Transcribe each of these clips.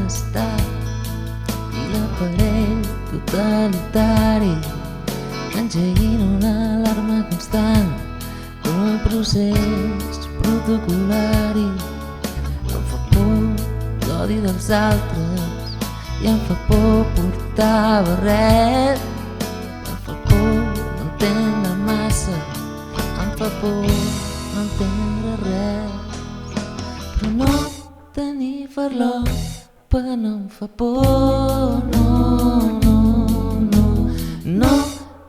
estat i l'aparell totalitari engeguin una alarma constant com un procés protocolari. Em fa por l'odi dels altres i em fa por portar barret. Em fa por no entendre massa, em fa por no entendre res. Però no tenir farlopa no em fa por, no, no, no. No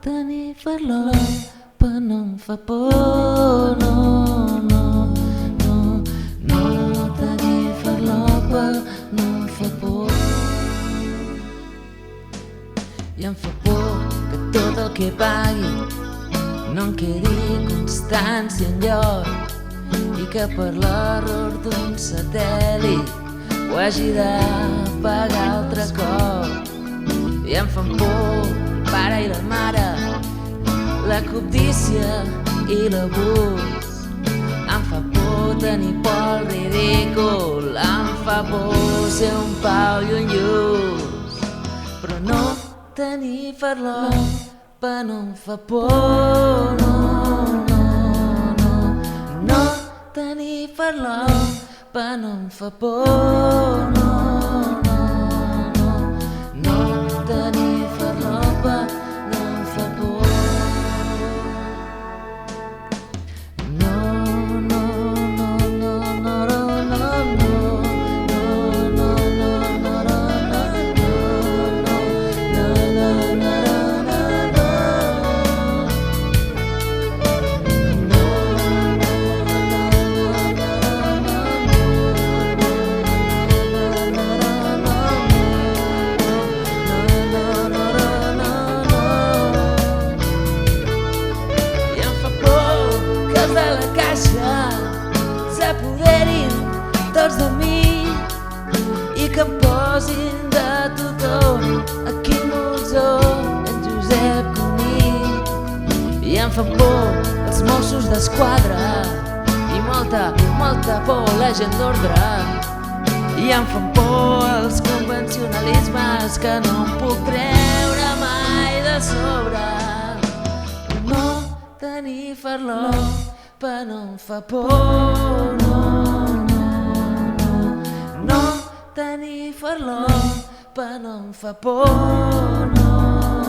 tenir farlopa no em fa por, no, no, no. No tenir farlopa no em fa por. I em fa por que tot el que pagui no en quedi constància enlloc i que per l'error d'un satèl·lit ho hagi de pagar altre cop. I em fan por el pare i la mare, la cobdícia i l'abús. Em fa por tenir por al ridícul, em fa por ser un pau i un lluç. Però no tenir farlopa no em fa por, no, no, no. No tenir farlopa no em fa por, no, no, no. No tenir farlopa no em fa por. No, no, no, no, no, no, no, no. S'apoderin tots de mi i que em posin de tothom aquí molzó en Josep Cuní. I em fa por els Mossos d'Esquadra i molta, molta por la gent d'ordre. I em fan por els convencionalismes que no em puc treure mai de sobre. No tenir farlopa no em fa por, no, no, no. No tenir farlopa no em fa por, no.